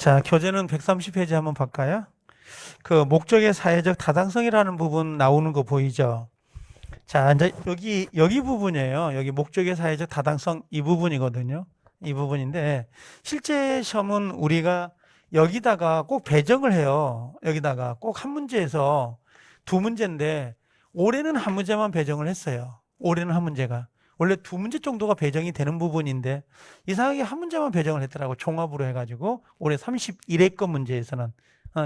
자, 교재는 130페이지 한번 볼까요? 그 목적의 사회적 타당성이라는 부분 나오는 거 보이죠? 자, 이제 여기 부분이에요. 여기 목적의 사회적 타당성 이 부분이거든요. 이 부분인데 실제 시험은 우리가 여기다가 꼭 배정을 해요. 여기다가 꼭 한 문제에서 두 문제인데 올해는 한 문제만 배정을 했어요. 올해는 한 문제가. 원래 두 문제 정도가 배정이 되는 부분인데 이상하게 한 문제만 배정을 했더라고. 종합으로 해가지고 올해 31회권 문제에서는.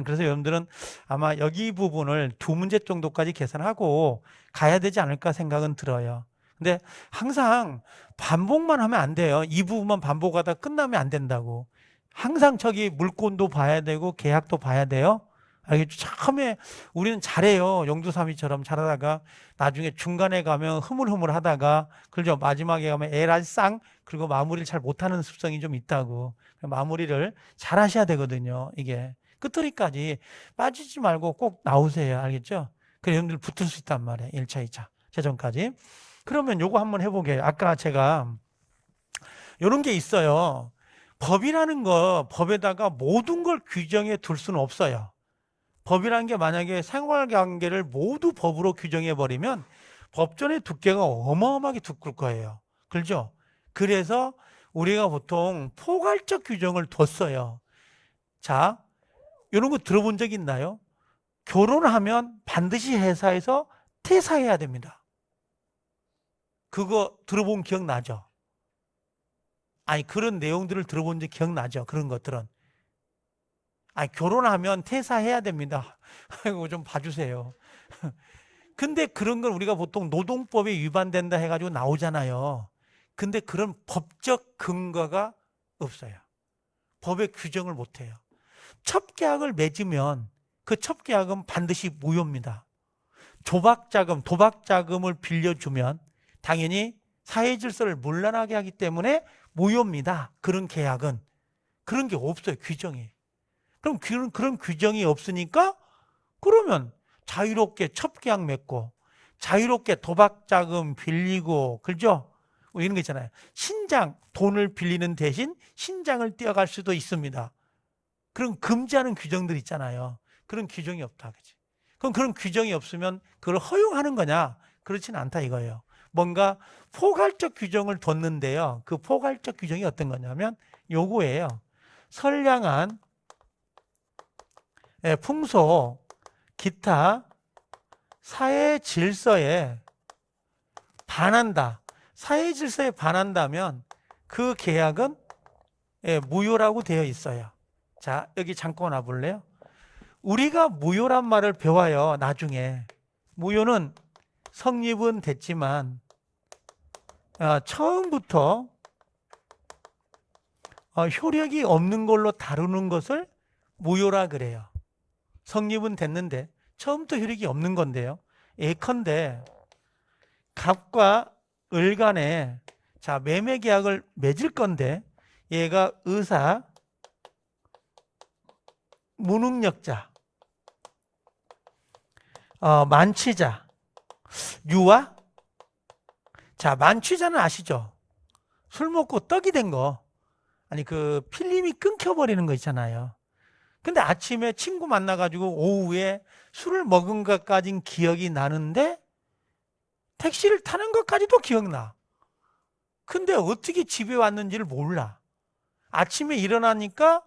그래서 여러분들은 아마 여기 부분을 두 문제 정도까지 계산하고 가야 되지 않을까 생각은 들어요. 근데 항상 반복만 하면 안 돼요. 이 부분만 반복하다 끝나면 안 된다고. 항상 저기 물권도 봐야 되고 계약도 봐야 돼요. 알겠죠? 처음에 우리는 잘해요. 용두삼이처럼 잘하다가 나중에 중간에 가면 흐물흐물 하다가 그죠? 마지막에 가면 에랄쌍 그리고 마무리를 잘 못하는 습성이 좀 있다고. 마무리를 잘 하셔야 되거든요. 이게 끝처리까지 빠지지 말고 꼭 나오세요. 알겠죠? 그래 여러분들 붙을 수 있단 말이에요. 1차, 2차 최종까지. 그러면 요거 한번 해보게요. 아까 제가 요런 게 있어요. 법이라는 거 법에다가 모든 걸 규정해 둘 수는 없어요. 법이라는 게 만약에 생활관계를 모두 법으로 규정해 버리면 법전의 두께가 어마어마하게 두꺼울 거예요. 그렇죠? 그래서 우리가 보통 포괄적 규정을 뒀어요. 자, 이런 거 들어본 적 있나요? 결혼하면 반드시 회사에서 퇴사해야 됩니다. 그거 들어본 기억 나죠? 아니 그런 내용들을 들어본 적 기억나죠? 그런 것들은. 아니 결혼하면 퇴사해야 됩니다. 이거 좀 봐주세요. 근데 그런 걸 우리가 보통 노동법에 위반된다 해가지고 나오잖아요. 근데 그런 법적 근거가 없어요. 법에 규정을 못해요. 첩계약을 맺으면 그 첩계약은 반드시 무효입니다. 조박자금, 도박자금을 빌려주면 당연히 사회질서를 문란하게 하기 때문에 무효입니다. 그런 계약은. 그런 게 없어요. 규정이. 그럼 그런 규정이 없으니까 그러면 자유롭게 첩계약 맺고 자유롭게 도박자금 빌리고 그죠? 뭐 이런 거 있잖아요. 신장, 돈을 빌리는 대신 신장을 떼어갈 수도 있습니다. 그런 금지하는 규정들 있잖아요. 그런 규정이 없다. 그치? 그럼 그런 규정이 없으면 그걸 허용하는 거냐? 그렇지는 않다 이거예요. 뭔가 포괄적 규정을 뒀는데요. 그 포괄적 규정이 어떤 거냐면 요거예요. 선량한 풍소, 기타 사회 질서에 반한다. 사회 질서에 반한다면 그 계약은 무효라고 되어 있어요. 자, 여기 잠깐 와볼래요? 우리가 무효란 말을 배워요. 나중에. 무효는 성립은 됐지만 처음부터 효력이 없는 걸로 다루는 것을 무효라 그래요. 성립은 됐는데 처음부터 효력이 없는 건데요. 예컨대 갑과 을 간에 자 매매 계약을 맺을 건데 얘가 의사, 무능력자, 만취자, 유아. 자 만취자는 아시죠? 술 먹고 떡이 된 거. 아니 그 필름이 끊겨버리는 거 있잖아요. 근데 아침에 친구 만나가지고 오후에 술을 먹은 것까진 기억이 나는데 택시를 타는 것까지도 기억나. 근데 어떻게 집에 왔는지를 몰라. 아침에 일어나니까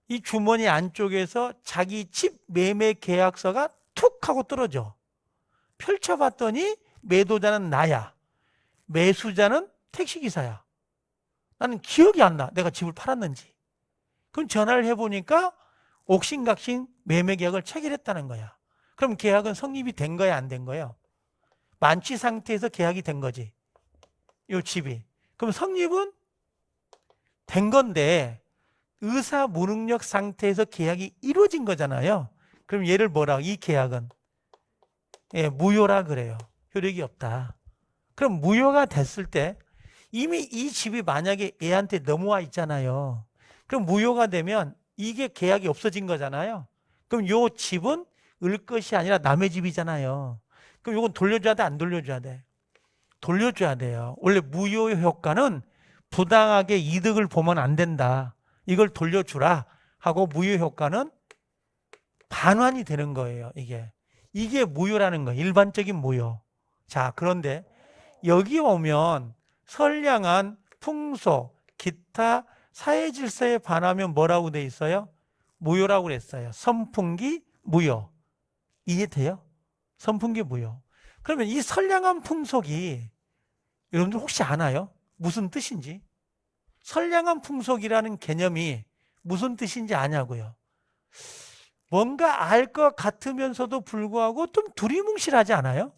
이 주머니 안쪽에서 자기 집 매매 계약서가 툭 하고 떨어져. 펼쳐봤더니 매도자는 나야. 매수자는 택시기사야. 나는 기억이 안 나. 내가 집을 팔았는지. 그럼 전화를 해보니까 옥신각신 매매 계약을 체결했다는 거야. 그럼 계약은 성립이 된 거야, 안 된 거야? 만취 상태에서 계약이 된 거지. 이 집이. 그럼 성립은 된 건데 의사 무능력 상태에서 계약이 이루어진 거잖아요. 그럼 얘를 뭐라? 이 계약은 무효라 그래요. 효력이 없다. 그럼 무효가 됐을 때 이미 이 집이 만약에 얘한테 넘어와 있잖아요. 그럼 무효가 되면 이게 계약이 없어진 거잖아요. 그럼 요 집은 을 것이 아니라 남의 집이잖아요. 그럼 이건 돌려줘야 돼, 안 돌려줘야 돼? 돌려줘야 돼요. 원래 무효 효과는 부당하게 이득을 보면 안 된다. 이걸 돌려주라. 하고 무효 효과는 반환이 되는 거예요. 이게 무효라는 거예요. 일반적인 무효. 자, 그런데 여기 오면 선량한 풍속, 기타 사회 질서에 반하면 뭐라고 돼 있어요? 무효라고 그랬어요. 선풍기 무효. 이해돼요? 선풍기 무효. 그러면 이 선량한 풍속이 여러분들 혹시 아나요? 무슨 뜻인지? 선량한 풍속이라는 개념이 무슨 뜻인지 아냐고요. 뭔가 알 것 같으면서도 불구하고 좀 두리뭉실하지 않아요?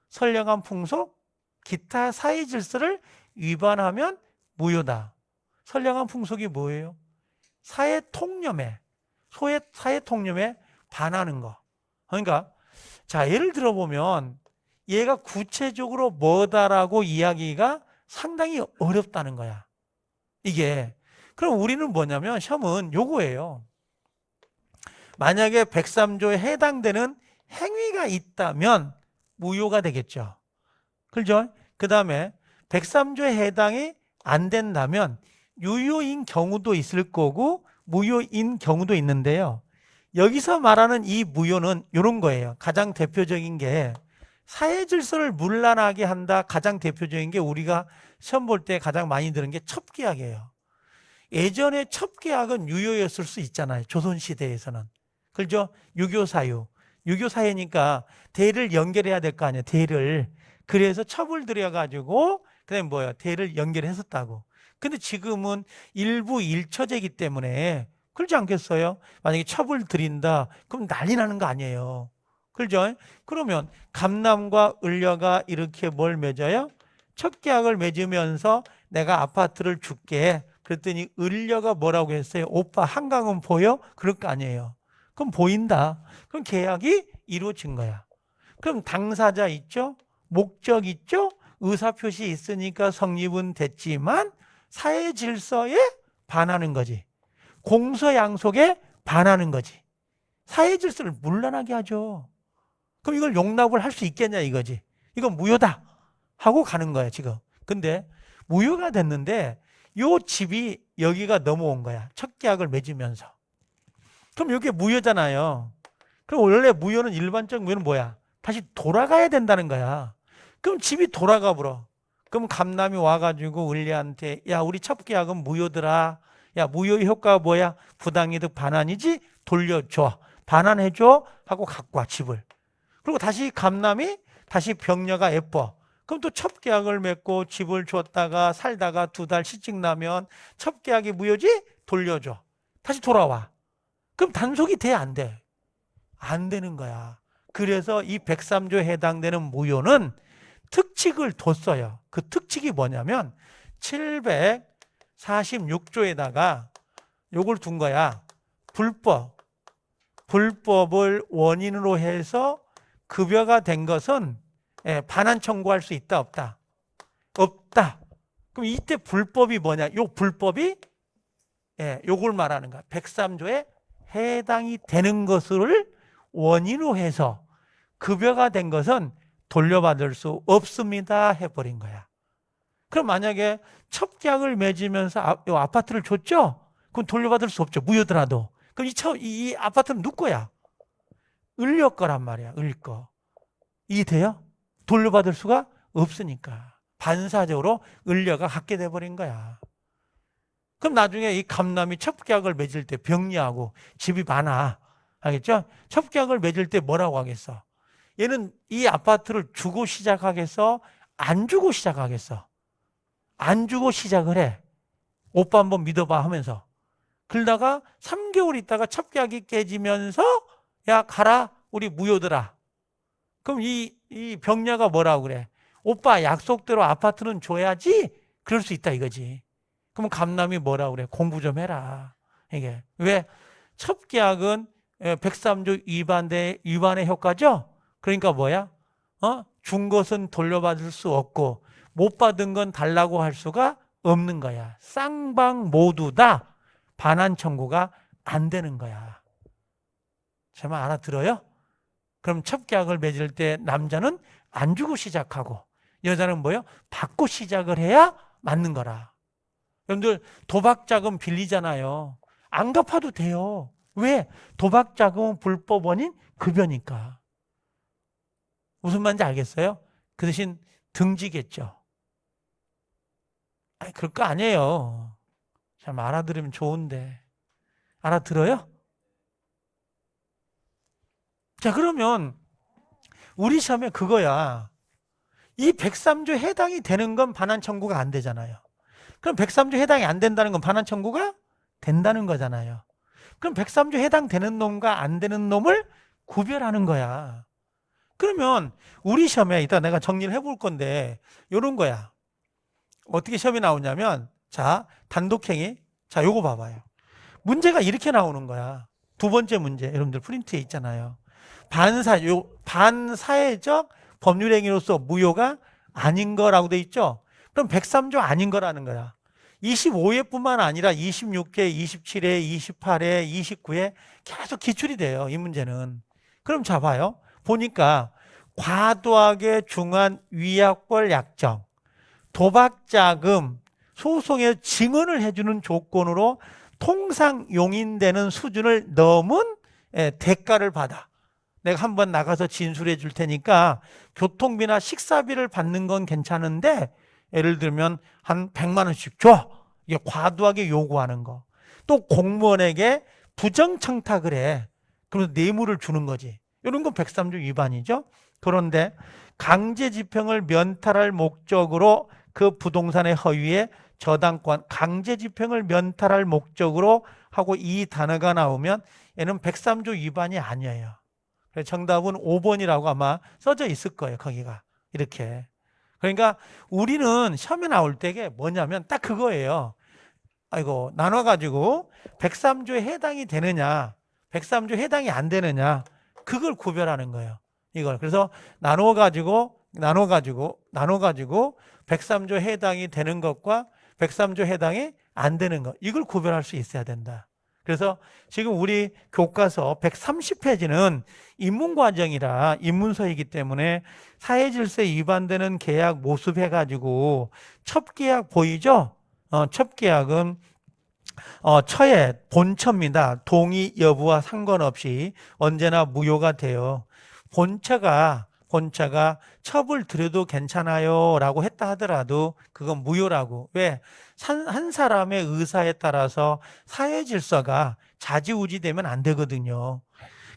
선량한 풍속, 기타 사회 질서를 위반하면 무효다. 선량한 풍속이 뭐예요? 사회 통념에 반하는 거. 그러니까 자, 예를 들어보면 얘가 구체적으로 뭐다라고 이야기가 상당히 어렵다는 거야. 그럼 우리는 뭐냐면 시험은 요거예요. 만약에 103조에 해당되는 행위가 있다면 무효가 되겠죠. 그렇죠? 그 다음에 103조에 해당이 안 된다면 유효인 경우도 있을 거고 무효인 경우도 있는데요. 여기서 말하는 이 무효는 이런 거예요. 가장 대표적인 게 사회 질서를 문란하게 한다. 가장 대표적인 게 우리가 시험 볼 때 가장 많이 들은 게 첩계약이에요. 예전에 첩계약은 유효였을 수 있잖아요. 조선시대에서는. 그렇죠? 유교사유니까 대를 연결해야 될 거 아니에요. 대를. 그래서 첩을 들여가지고 그다음에 뭐야? 대를 연결했었다고. 근데 지금은 일부 일처제이기 때문에 그렇지 않겠어요? 만약에 첩을 들인다 그럼 난리 나는 거 아니에요. 그렇죠? 그러면 감남과 을려가 이렇게 뭘 맺어요? 첩계약을 맺으면서 내가 아파트를 줄게. 그랬더니 을려가 뭐라고 했어요? 오빠 한강은 보여? 그럴 거 아니에요. 그럼 보인다. 그럼 계약이 이루어진 거야. 그럼 당사자 있죠? 목적 있죠? 의사표시 있으니까 성립은 됐지만 사회 질서에 반하는 거지. 공서양속에 반하는 거지. 사회 질서를 문란하게 하죠. 그럼 이걸 용납을 할 수 있겠냐 이거지. 이건 무효다 하고 가는 거야 지금. 근데 무효가 됐는데 요 집이 여기가 넘어온 거야. 첫 계약을 맺으면서. 그럼 이게 무효잖아요. 그럼 원래 무효는 일반적 무효는 뭐야? 다시 돌아가야 된다는 거야. 그럼 집이 돌아가 버려. 그럼 감남이 와가지고 을리한테 야 우리 첫 계약은 무효더라. 야 무효 효과가 뭐야? 부당이득 반환이지? 돌려줘. 반환해줘 하고 갖고 와 집을. 그리고 다시 감남이 다시 병녀가 예뻐. 그럼 또 첩계약을 맺고 집을 줬다가 살다가 2달 시집 나면 첩계약이 무효지? 돌려줘. 다시 돌아와. 그럼 단속이 돼? 안 돼? 안 되는 거야. 그래서 이 103조에 해당되는 무효는 특칙을 뒀어요. 그 특칙이 뭐냐면 746조에다가 요걸 둔 거야. 불법을 원인으로 해서 급여가 된 것은 반환 청구할 수 있다 없다? 없다. 그럼 이때 불법이 뭐냐? 요 불법이 요걸 말하는 거야. 103조에 해당이 되는 것을 원인으로 해서 급여가 된 것은 돌려받을 수 없습니다 해버린 거야. 그럼 만약에 첩계약을 맺으면서 요 아파트를 줬죠? 그럼 돌려받을 수 없죠. 무효더라도. 그럼 이 아파트는 누구 거야? 을려 거란 말이야. 을 거. 이해돼요? 돌려받을 수가 없으니까. 반사적으로 을려가 갖게 돼버린 거야. 그럼 나중에 이 감남이 첩계약을 맺을 때 병리하고 집이 많아. 알겠죠? 첩계약을 맺을 때 뭐라고 하겠어? 얘는 이 아파트를 주고 시작하겠어? 안 주고 시작하겠어? 안 주고 시작을 해. 오빠 한번 믿어봐 하면서. 그러다가 3개월 있다가 첩계약이 깨지면서 야 가라 우리 무효더라. 그럼 이 병녀가 뭐라고 그래? 오빠 약속대로 아파트는 줘야지. 그럴 수 있다 이거지. 그럼 감남이 뭐라고 그래? 공부 좀 해라. 이게 왜? 첩계약은 103조 위반의 효과죠. 그러니까 뭐야? 준 것은 돌려받을 수 없고 못 받은 건 달라고 할 수가 없는 거야. 쌍방 모두 다 반환 청구가 안 되는 거야. 제 말 알아들어요? 그럼 첩계약을 맺을 때 남자는 안 주고 시작하고 여자는 뭐요? 받고 시작을 해야 맞는 거라. 여러분들 도박자금 빌리잖아요. 안 갚아도 돼요. 왜? 도박 자금은 불법 원인 급여니까. 무슨 말인지 알겠어요? 그 대신 등지겠죠. 아니, 그럴 거 아니에요. 참 알아들으면 좋은데. 알아들어요? 자, 그러면 우리 시험에 그거야. 이 103조 해당이 되는 건 반환 청구가 안 되잖아요. 그럼 103조 해당이 안 된다는 건 반환 청구가 된다는 거잖아요. 그럼 103조 해당되는 놈과 안 되는 놈을 구별하는 거야. 그러면 우리 시험에 이따 내가 정리를 해볼 건데 요런 거야. 어떻게 시험이 나오냐면 자, 단독행위. 자, 요거 봐봐요. 문제가 이렇게 나오는 거야. 두 번째 문제. 여러분들 프린트에 있잖아요. 반사회적 법률행위로서 무효가 아닌 거라고 돼 있죠. 그럼 103조 아닌 거라는 거야. 25회뿐만 아니라 26회, 27회, 28회, 29회 계속 기출이 돼요. 이 문제는. 그럼 자 봐요. 보니까 과도하게 중한 위약벌 약정, 도박자금, 소송에 증언을 해주는 조건으로 통상 용인되는 수준을 넘은 대가를 받아. 내가 한번 나가서 진술해 줄 테니까 교통비나 식사비를 받는 건 괜찮은데 예를 들면 한 100만 원씩 줘. 이게 과도하게 요구하는 거. 또 공무원에게 부정청탁을 해. 그러면서 뇌물을 주는 거지. 이런 건 103조 위반이죠. 그런데 강제집행을 면탈할 목적으로 그 부동산의 허위에 저당권, 강제집행을 면탈할 목적으로 하고 이 단어가 나오면 얘는 103조 위반이 아니에요. 정답은 5번이라고 아마 써져 있을 거예요. 거기가 이렇게. 그러니까 우리는 시험에 나올 때게 뭐냐면 딱 그거예요. 아이고 나눠가지고 103조에 해당이 되느냐 103조 해당이 안 되느냐 그걸 구별하는 거예요. 이걸 그래서 나눠가지고 103조 해당이 되는 것과 103조 해당이 안 되는 것 이걸 구별할 수 있어야 된다. 그래서 지금 우리 교과서 130페이지는 입문과정이라 입문서이기 때문에 사회질서에 위반되는 계약 모습해가지고 첩계약 보이죠? 첩계약은 처의 본처입니다. 동의 여부와 상관없이 언제나 무효가 돼요. 본처가 첩을 들여도 괜찮아요 라고 했다 하더라도 그건 무효라고. 왜? 한 사람의 의사에 따라서 사회 질서가 좌지우지 되면 안 되거든요.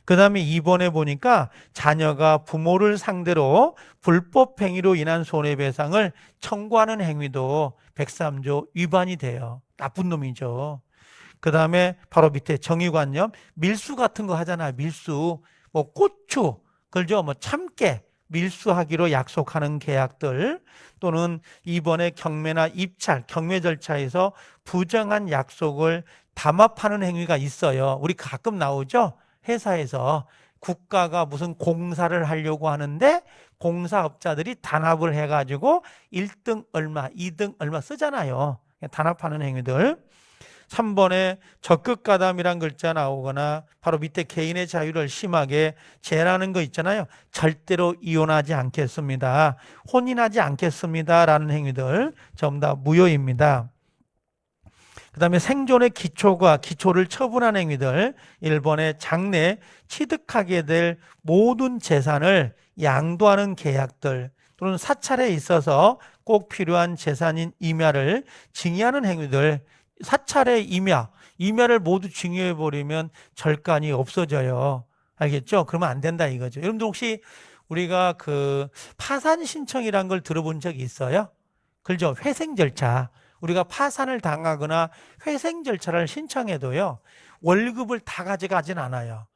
그 다음에 2번에 보니까 자녀가 부모를 상대로 불법 행위로 인한 손해배상을 청구하는 행위도 103조 위반이 돼요. 나쁜 놈이죠. 그 다음에 바로 밑에 정의관념, 밀수 같은 거 하잖아요. 밀수, 뭐 고추, 그죠? 뭐 참깨, 밀수하기로 약속하는 계약들 또는 이번에 경매나 입찰, 경매 절차에서 부정한 약속을 담합하는 행위가 있어요. 우리 가끔 나오죠? 회사에서 국가가 무슨 공사를 하려고 하는데 공사업자들이 단합을 해가지고 1등 얼마, 2등 얼마 쓰잖아요. 단합하는 행위들. 3번에 적극가담이란 글자 나오거나 바로 밑에 개인의 자유를 심하게 제한하는 거 있잖아요. 절대로 이혼하지 않겠습니다. 혼인하지 않겠습니다. 라는 행위들 전부 다 무효입니다. 그 다음에 생존의 기초를 처분한 행위들 1번에 장래 취득하게 될 모든 재산을 양도하는 계약들 또는 사찰에 있어서 꼭 필요한 재산인 임야를 증여하는 행위들 사찰의 임야를 모두 증여해버리면 절간이 없어져요. 알겠죠? 그러면 안 된다 이거죠. 여러분들 혹시 우리가 그 파산 신청이란 걸 들어본 적이 있어요? 그죠? 회생 절차. 우리가 파산을 당하거나 회생 절차를 신청해도요, 월급을 다 가져가진 않아요.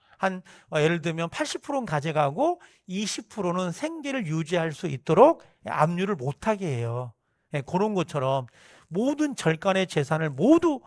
예를 들면 80%는 가져가고 20%는 생계를 유지할 수 있도록 압류를 못하게 해요. 그런 것처럼 모든 절간의 재산을 모두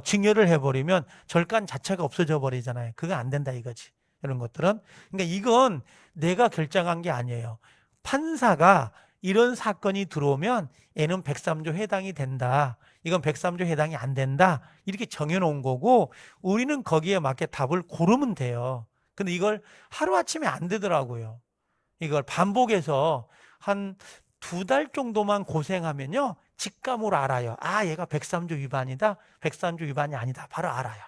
증여를 해버리면 절간 자체가 없어져 버리잖아요. 그거 안 된다 이거지. 이런 것들은. 그러니까 이건 내가 결정한 게 아니에요. 판사가 이런 사건이 들어오면 얘는 103조 해당이 된다. 이건 103조 해당이 안 된다. 이렇게 정해놓은 거고 우리는 거기에 맞게 답을 고르면 돼요. 근데 이걸 하루아침에 안 되더라고요. 이걸 반복해서 한 2달 정도만 고생하면요. 직감으로 알아요. 아, 얘가 103조 위반이다. 103조 위반이 아니다. 바로 알아요.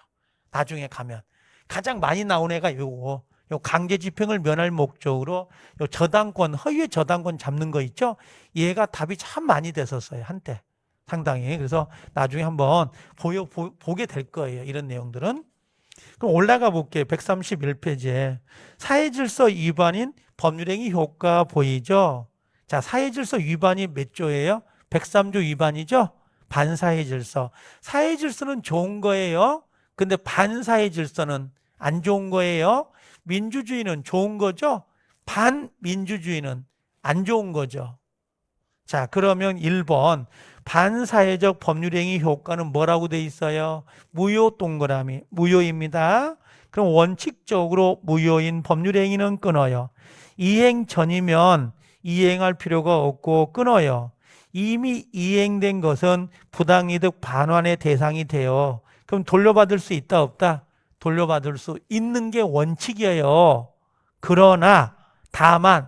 나중에 가면. 가장 많이 나온 애가 요거. 요 강제 집행을 면할 목적으로 요 저당권, 허위의 저당권 잡는 거 있죠? 얘가 답이 참 많이 됐었어요, 한때. 상당히. 그래서 나중에 한번 보게 될 거예요, 이런 내용들은. 그럼 올라가 볼게요. 131페이지에. 사회질서 위반인 법률행위 효과 보이죠? 자, 사회질서 위반이 몇 조예요? 103조 위반이죠? 반사회질서. 사회질서는 좋은 거예요. 근데 반사회질서는 안 좋은 거예요. 민주주의는 좋은 거죠. 반민주주의는 안 좋은 거죠. 자, 그러면 1번 반사회적 법률행위 효과는 뭐라고 돼 있어요? 무효 동그라미, 무효입니다. 그럼 원칙적으로 무효인 법률행위는 끊어요. 이행 전이면 이행할 필요가 없고 끊어요. 이미 이행된 것은 부당이득 반환의 대상이 돼요. 그럼 돌려받을 수 있다 없다? 돌려받을 수 있는 게 원칙이에요. 그러나 다만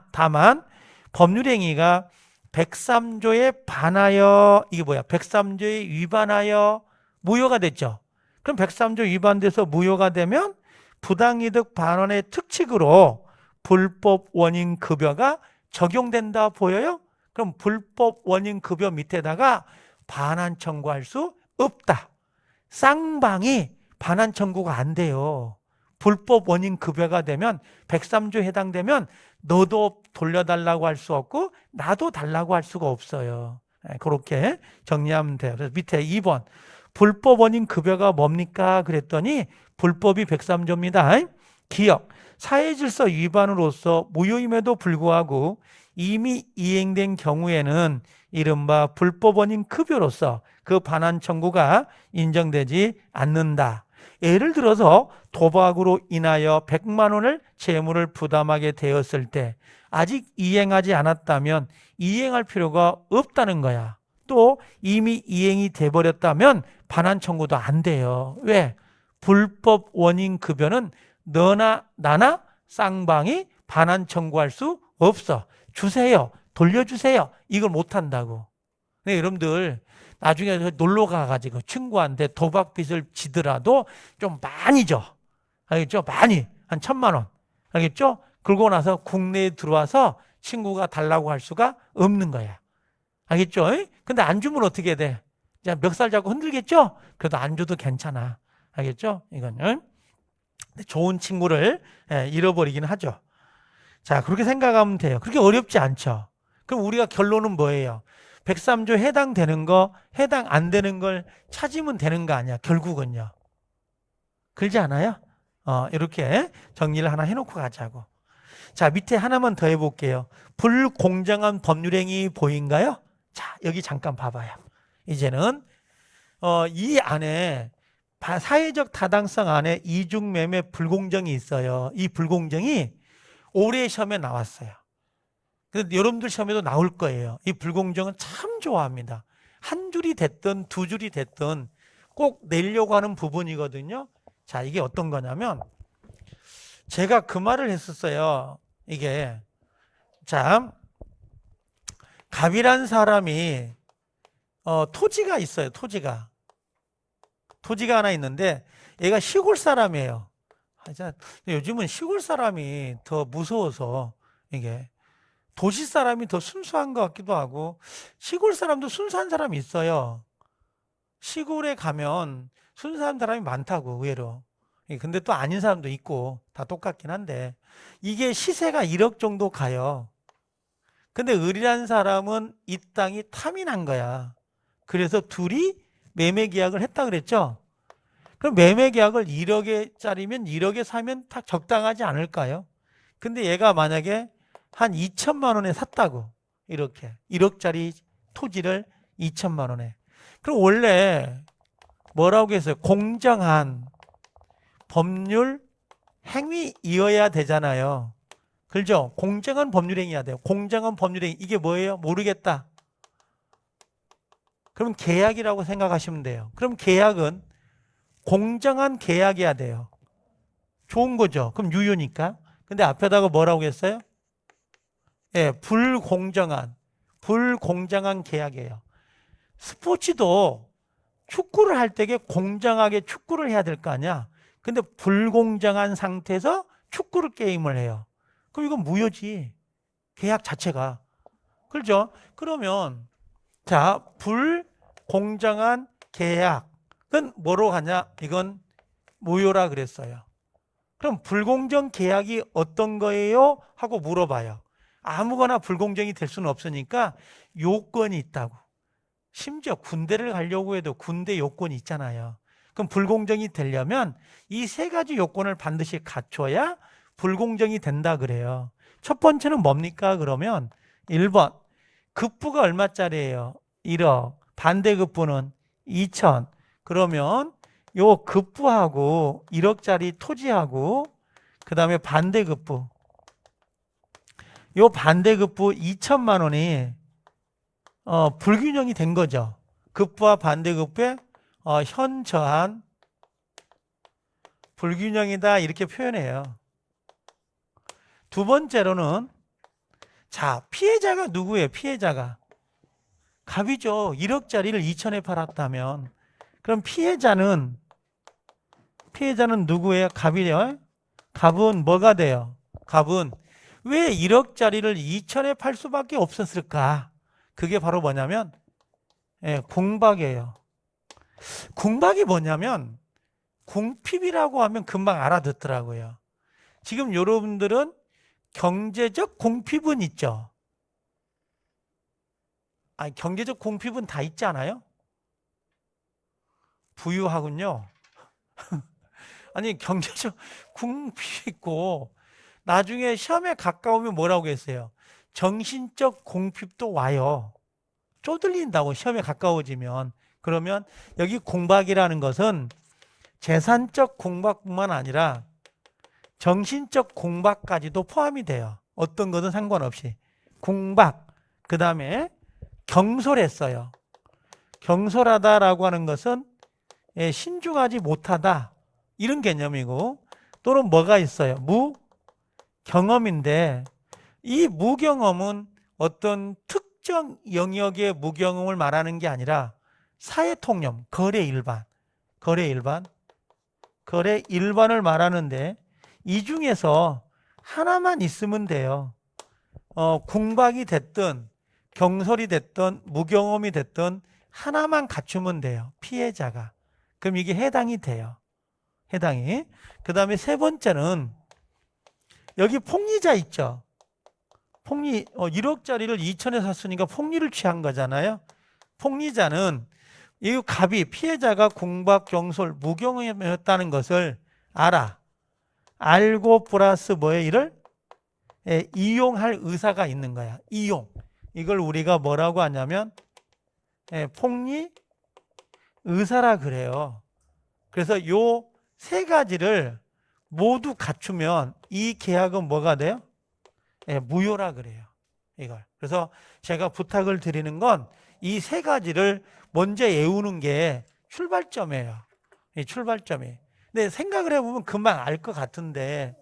법률행위가 103조에 반하여, 이게 뭐야? 103조에 위반하여 무효가 됐죠. 그럼 103조 위반돼서 무효가 되면 부당이득 반환의 특칙으로 불법 원인 급여가 적용된다 보여요? 그럼 불법 원인 급여 밑에다가 반환 청구할 수 없다. 쌍방이 반환 청구가 안 돼요. 불법 원인 급여가 되면 103조 해당되면 너도 돌려달라고 할 수 없고 나도 달라고 할 수가 없어요. 그렇게 정리하면 돼요. 그래서 밑에 2번 불법 원인 급여가 뭡니까? 그랬더니 불법이 103조입니다. 기억, 사회질서 위반으로서 무효임에도 불구하고 이미 이행된 경우에는 이른바 불법 원인 급여로서 그 반환 청구가 인정되지 않는다. 예를 들어서 도박으로 인하여 100만 원을 채무를 부담하게 되었을 때 아직 이행하지 않았다면 이행할 필요가 없다는 거야. 또 이미 이행이 돼버렸다면 반환 청구도 안 돼요. 왜? 불법 원인 급여는 너나 나나 쌍방이 반환 청구할 수 없어. 주세요. 돌려주세요. 이걸 못한다고. 근데 여러분들 나중에 놀러 가가지고 친구한테 도박빚을 지더라도 좀 많이 줘. 알겠죠? 많이. 한 1,000만 원. 알겠죠? 그러고 나서 국내에 들어와서 친구가 달라고 할 수가 없는 거야. 알겠죠? 근데 안 주면 어떻게 돼? 멱살 잡고 흔들겠죠? 그래도 안 줘도 괜찮아. 알겠죠? 이거는. 좋은 친구를 잃어버리긴 하죠. 자, 그렇게 생각하면 돼요. 그렇게 어렵지 않죠? 그럼 우리가 결론은 뭐예요? 103조 해당되는 거, 해당 안 되는 걸 찾으면 되는 거 아니야, 결국은요. 그러지 않아요? 이렇게 정리를 하나 해놓고 가자고. 자, 밑에 하나만 더 해볼게요. 불공정한 법률행위 보인가요? 자, 여기 잠깐 봐봐요. 이제는 이 안에 사회적 타당성 안에 이중매매 불공정이 있어요. 이 불공정이 올해 시험에 나왔어요. 근데 여러분들 시험에도 나올 거예요. 이 불공정은 참 좋아합니다. 한 줄이 됐든 두 줄이 됐든 꼭 내려고 하는 부분이거든요. 자, 이게 어떤 거냐면 제가 그 말을 했었어요. 이게 자, 갑이란 사람이 토지가 있어요. 토지가 하나 있는데 얘가 시골 사람이에요. 요즘은 시골 사람이 더 무서워서 이게 도시 사람이 더 순수한 것 같기도 하고 시골 사람도 순수한 사람이 있어요. 시골에 가면 순수한 사람이 많다고 의외로. 근데 또 아닌 사람도 있고 다 똑같긴 한데 이게 시세가 1억 정도 가요. 근데 을이라는 사람은 이 땅이 탐이 난 거야. 그래서 둘이 매매 계약을 했다 그랬죠. 그럼 매매 계약을 1억짜리면 1억에 사면 다 적당하지 않을까요? 근데 얘가 만약에 한 2천만 원에 샀다고. 이렇게 1억짜리 토지를 2천만 원에. 그럼 원래 뭐라고 했어요? 공정한 법률 행위이어야 되잖아요. 그렇죠? 공정한 법률 행위여야 돼요. 공정한 법률 행위. 이게 뭐예요? 모르겠다. 그럼 계약이라고 생각하시면 돼요. 그럼 계약은 공정한 계약이어야 돼요. 좋은 거죠. 그럼 유효니까. 근데 앞에다가 뭐라고 했어요? 예, 불공정한 계약이에요. 스포츠도 축구를 할 때에 공정하게 축구를 해야 될 거 아니야. 근데 불공정한 상태에서 축구를 게임을 해요. 그럼 이건 무효지. 계약 자체가. 그렇죠? 그러면 자, 불공정한 계약은 뭐로 가냐? 이건 무효라 그랬어요. 그럼 불공정 계약이 어떤 거예요? 하고 물어봐요. 아무거나 불공정이 될 수는 없으니까 요건이 있다고. 심지어 군대를 가려고 해도 군대 요건이 있잖아요. 그럼 불공정이 되려면 이 세 가지 요건을 반드시 갖춰야 불공정이 된다 그래요. 첫 번째는 뭡니까? 그러면 1번 급부가 얼마짜리예요? 1억. 반대급부는 2천. 그러면 요 급부하고 1억짜리 토지하고 그 다음에 반대급부 요 반대급부 2천만 원이 불균형이 된 거죠. 급부와 반대급부의 현저한 불균형이다 이렇게 표현해요. 두 번째로는 자, 피해자가 누구예요? 피해자가 갑이죠. 1억짜리를 2천에 팔았다면 그럼 피해자는 누구예요? 갑이요. 갑은 뭐가 돼요? 갑은 왜 1억짜리를 2천에 팔 수밖에 없었을까? 그게 바로 뭐냐면 공박이에요. 공박이 뭐냐면 공핍이라고 하면 금방 알아듣더라고요. 지금 여러분들은 경제적 공핍은 있죠. 아니, 경제적 공핍은 다 있지 않아요? 부유하군요. 아니, 경제적 공핍 있고 나중에 시험에 가까우면 뭐라고 했어요? 정신적 공핍도 와요. 쪼들린다고 시험에 가까워지면. 그러면 여기 공박이라는 것은 재산적 공박뿐만 아니라 정신적 공박까지도 포함이 돼요. 어떤 것은 상관없이. 공박, 그 다음에 경솔했어요. 경솔하다라고 하는 것은 신중하지 못하다 이런 개념이고 또는 뭐가 있어요? 무경험인데 이 무경험은 어떤 특정 영역의 무경험을 말하는 게 아니라 사회통념, 거래 일반을 말하는데 이 중에서 하나만 있으면 돼요. 공박이 됐든 경솔이 됐든 무경험이 됐든 하나만 갖추면 돼요. 피해자가. 그럼 이게 해당이 돼요. 해당이. 그 다음에 세 번째는 여기 폭리자 있죠. 폭리 1억짜리를 2천에 샀으니까 폭리를 취한 거잖아요. 폭리자는 이 갑이 피해자가 공박, 경솔, 무경험이었다는 것을 알고 플러스 뭐에 이를 이용할 의사가 있는 거야. 이용. 이걸 우리가 뭐라고 하냐면 폭리 의사라 그래요. 그래서 요 세 가지를 모두 갖추면 이 계약은 뭐가 돼요? 무효라 그래요. 이걸. 그래서 제가 부탁을 드리는 건 이 세 가지를 먼저 외우는 게 출발점이에요. 이 출발점이. 근데 생각을 해보면 금방 알 것 같은데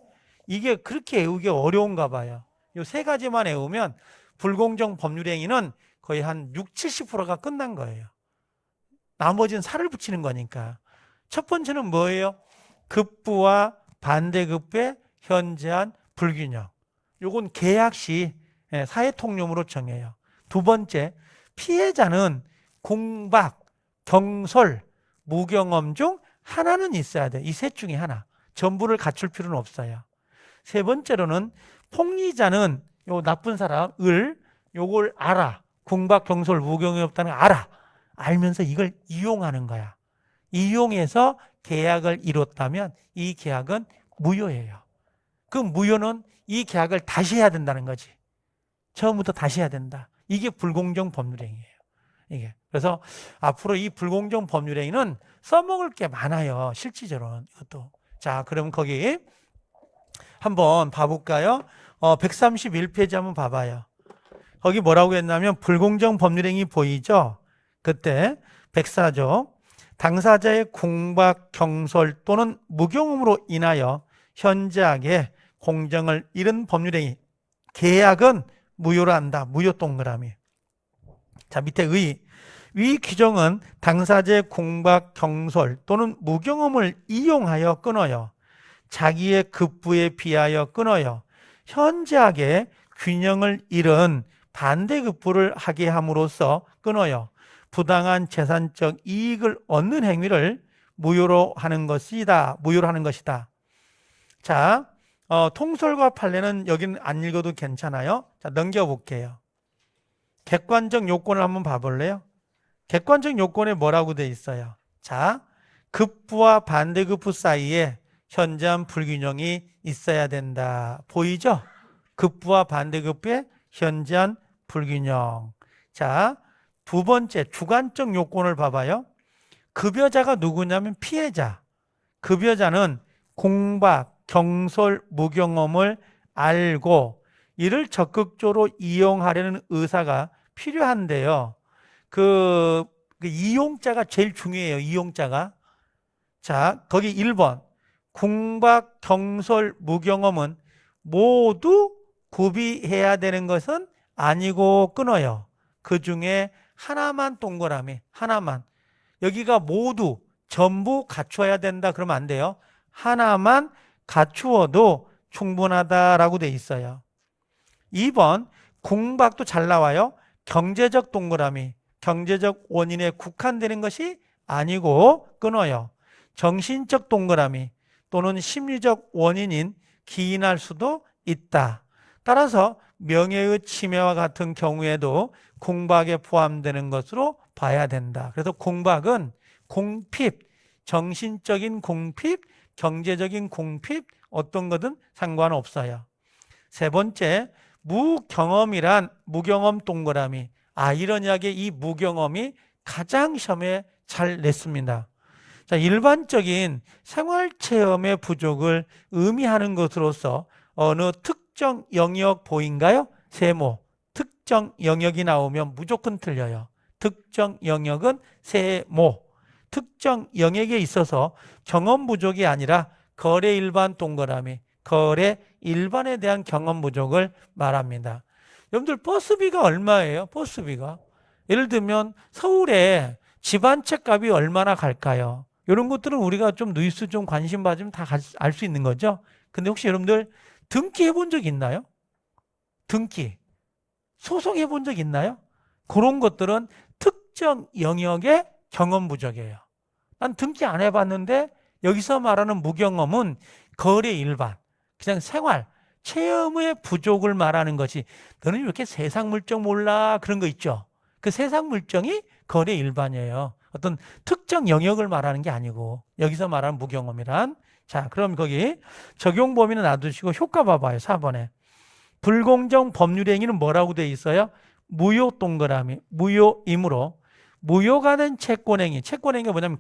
이게 그렇게 외우기 어려운가 봐요. 이 세 가지만 외우면 불공정 법률행위는 거의 한 60, 70%가 끝난 거예요. 나머지는 살을 붙이는 거니까. 첫 번째는 뭐예요? 급부와 반대급부의 현저한 불균형. 요건 계약 시 사회통념으로 정해요. 두 번째, 피해자는 공박, 경솔, 무경험 중 하나는 있어야 돼. 이 셋 중에 하나. 전부를 갖출 필요는 없어요. 세 번째로는 폭리자는 요 나쁜 사람, 요걸 알아. 공박, 경솔, 무경험이 없다는 걸 알면서 이걸 이용하는 거야. 이용해서 계약을 이뤘다면 이 계약은 무효예요. 그 무효는 이 계약을 다시 해야 된다는 거지. 처음부터 다시 해야 된다. 이게 불공정 법률행위예요. 이게. 그래서 앞으로 이 불공정 법률행위는 써먹을 게 많아요. 실질적으로는 이것도. 자, 그럼 거기 한번 봐볼까요? 131페이지 한번 봐봐요. 거기 뭐라고 했냐면 불공정 법률행위 보이죠? 그때 104조 당사자의 공박, 경솔 또는 무경험으로 인하여 현저하게 공정을 잃은 법률행위 계약은 무효로 한다. 무효 동그라미. 자, 밑에 위 규정은 당사자의 공박, 경솔 또는 무경험을 이용하여 끊어요. 자기의 급부에 비하여 끊어요. 현저하게 균형을 잃은 반대급부를 하게 함으로써 끊어요. 부당한 재산적 이익을 얻는 행위를 무효로 하는 것이다. 무효로 하는 것이다. 자, 통솔과 판례는 여기는 안 읽어도 괜찮아요. 자, 넘겨볼게요. 객관적 요건을 한번 봐볼래요? 객관적 요건에 뭐라고 돼 있어요? 자, 급부와 반대급부 사이에 현저한 불균형이 있어야 된다. 보이죠? 급부와 반대급부의 현저한 불균형. 자, 두 번째 주관적 요건을 봐봐요. 급여자가 누구냐면 피해자. 급여자는 공박, 경솔, 무경험을 알고 이를 적극적으로 이용하려는 의사가 필요한데요. 그 이용자가 제일 중요해요. 이용자가. 자, 거기 1번. 공박, 경솔, 무경험은 모두 구비해야 되는 것은 아니고 끊어요. 그 중에 하나만 동그라미, 하나만. 여기가 모두, 전부 갖추어야 된다 그러면 안 돼요. 하나만 갖추어도 충분하다라고 돼 있어요. 2번, 공박도 잘 나와요. 경제적 동그라미, 경제적 원인에 국한되는 것이 아니고 끊어요. 정신적 동그라미 또는 심리적 원인인 기인할 수도 있다. 따라서 명예의 침해와 같은 경우에도 공박에 포함되는 것으로 봐야 된다. 그래서 공박은 공핍, 정신적인 공핍, 경제적인 공핍 어떤 거든 상관없어요. 세 번째, 무경험이란 무경험 동그라미. 아이러니하게 이 무경험이 가장 시험에 잘 냈습니다. 자, 일반적인 생활체험의 부족을 의미하는 것으로서 어느 특정 영역 보인가요? 세모. 특정 영역이 나오면 무조건 틀려요. 특정 영역은 세모. 특정 영역에 있어서 경험 부족이 아니라 거래 일반 동그라미, 거래 일반에 대한 경험 부족을 말합니다. 여러분들 버스비가 얼마예요? 버스비가. 예를 들면 서울에 집 한 채 값이 얼마나 갈까요? 이런 것들은 우리가 좀 뉴스 좀 관심 받으면 다 알 수 있는 거죠. 근데 혹시 여러분들 등기 해본 적 있나요? 등기. 소송해 본 적 있나요? 그런 것들은 특정 영역의 경험 부족이에요. 난 등기 안 해봤는데 여기서 말하는 무경험은 거래 일반, 그냥 생활, 체험의 부족을 말하는 것이 너는 이렇게 세상 물정 몰라 그런 거 있죠. 그 세상 물정이 거래 일반이에요. 어떤 특정 영역을 말하는 게 아니고 여기서 말하는 무경험이란. 자, 그럼 거기 적용 범위는 놔두시고 효과 봐봐요. 4번에. 불공정 법률 행위는 뭐라고 돼 있어요? 무효 동그라미, 무효이므로 무효가 된 채권행위. 채권행위가 뭐냐면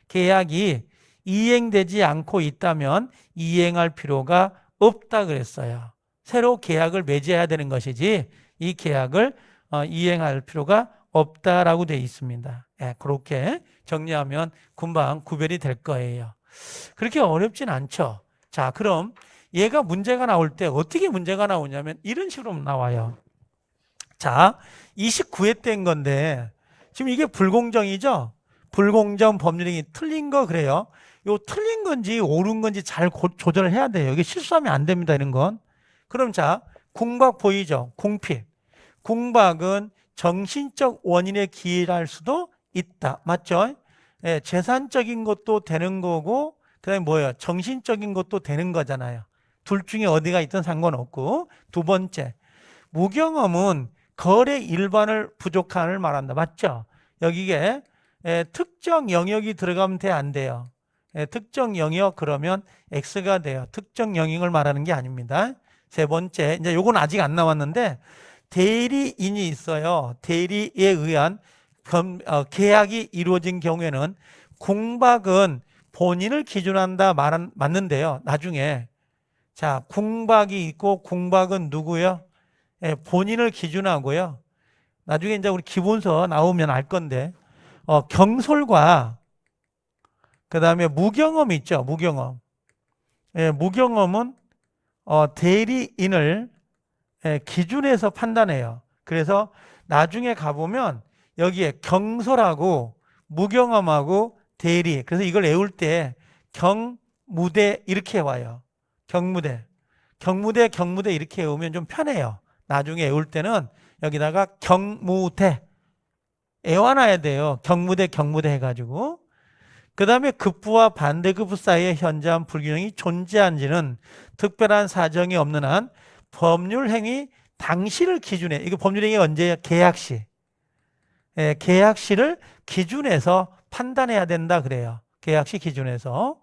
계약이 이행되지 않고 있다면 이행할 필요가 없다 그랬어요. 새로 계약을 맺어야 되는 것이지 이 계약을 이행할 필요가 없다라고 되어 있습니다. 예, 그렇게 정리하면 금방 구별이 될 거예요. 그렇게 어렵진 않죠. 자, 그럼 얘가 문제가 나올 때 어떻게 문제가 나오냐면 이런 식으로 나와요. 자, 29회 때인 건데 지금 이게 불공정이죠? 불공정 법률이 틀린 거 그래요. 요 틀린 건지 옳은 건지 잘 조절을 해야 돼요. 이게 실수하면 안 됩니다. 이런 건. 그럼 자, 공박 보이죠? 공핍. 공박은 정신적 원인에 기인할 수도 있다. 맞죠? 예, 재산적인 것도 되는 거고 그다음에 뭐예요? 정신적인 것도 되는 거잖아요. 둘 중에 어디가 있든 상관없고. 두 번째, 무경험은 거래 일반을 부족함을 말한다. 맞죠? 여기에 특정 영역이 들어가면 돼, 안 돼요? 특정 영역 그러면 X가 돼요. 특정 영역을 말하는 게 아닙니다. 세 번째, 이제 요건 아직 안 나왔는데 대리인이 있어요. 대리에 의한 계약이 이루어진 경우에는 공박은 본인을 기준한다 맞는데요. 나중에 자, 공박이 있고 공박은 누구요? 본인을 기준하고요. 나중에 이제 우리 기본서 나오면 알 건데 경솔과 그 다음에 무경험 있죠. 무경험. 무경험은 대리인을 기준해서 판단해요. 그래서 나중에 가보면 여기에 경솔하고 무경험하고 대리. 그래서 이걸 외울 때 경무대 이렇게 와요. 경무대. 경무대 이렇게 외우면 좀 편해요. 나중에 외울 때는 여기다가 경무대 외워놔야 돼요. 경무대 해가지고. 그 다음에 급부와 반대급부 사이에 현저한 불균형이 존재한지는 특별한 사정이 없는 한 법률행위 당시를 기준에, 이거 법률행위 언제예요? 계약시. 예, 계약시를 기준해서 판단해야 된다 그래요. 계약시 기준에서.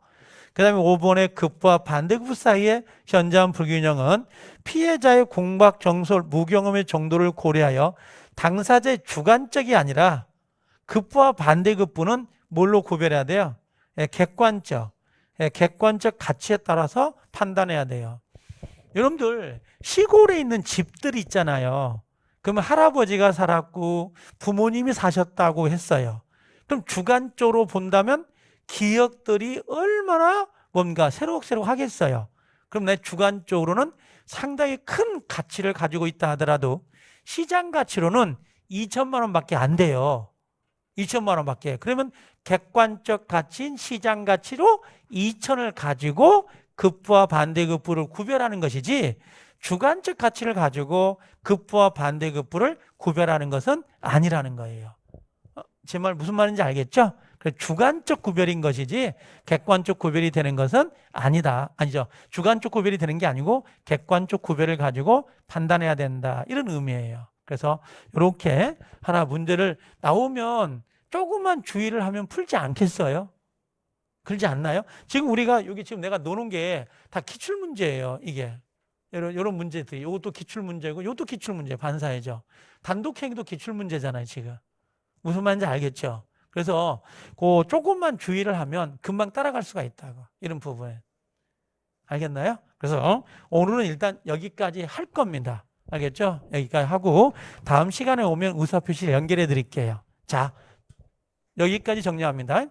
그 다음에 5번의 급부와 반대급부 사이의 현저한 불균형은 피해자의 공박, 정솔, 무경험의 정도를 고려하여 당사자의 주관적이 아니라 급부와 반대급부는 뭘로 구별해야 돼요? 예, 객관적. 예, 객관적 가치에 따라서 판단해야 돼요. 여러분들 시골에 있는 집들이 있잖아요. 그러면 할아버지가 살았고 부모님이 사셨다고 했어요. 그럼 주관적으로 본다면 기억들이 얼마나 뭔가 새록새록 하겠어요. 그럼 내 주관적으로는 상당히 큰 가치를 가지고 있다 하더라도 시장 가치로는 2천만 원밖에 안 돼요. 2천만 원밖에. 그러면 객관적 가치인 시장 가치로 2천을 가지고 급부와 반대급부를 구별하는 것이지 주관적 가치를 가지고 급부와 반대급부를 구별하는 것은 아니라는 거예요. 제 말 무슨 말인지 알겠죠? 주관적 구별인 것이지 객관적 구별이 되는 것은 아니다. 아니죠. 주관적 구별이 되는 게 아니고 객관적 구별을 가지고 판단해야 된다. 이런 의미예요. 그래서 이렇게 하나 문제를 나오면 조금만 주의를 하면 풀지 않겠어요? 그러지 않나요? 지금 우리가 여기 지금 내가 노는 게 다 기출 문제예요. 이게. 이런 문제들이. 이것도 기출 문제고 이것도 기출 문제 반사회죠. 단독행위도 기출 문제잖아요. 지금. 무슨 말인지 알겠죠? 그래서 그 조금만 주의를 하면 금방 따라갈 수가 있다고. 이런 부분에. 알겠나요? 그래서 오늘은 일단 여기까지 할 겁니다. 알겠죠? 여기까지 하고 다음 시간에 오면 의사표시를 연결해 드릴게요. 자, 여기까지 정리합니다.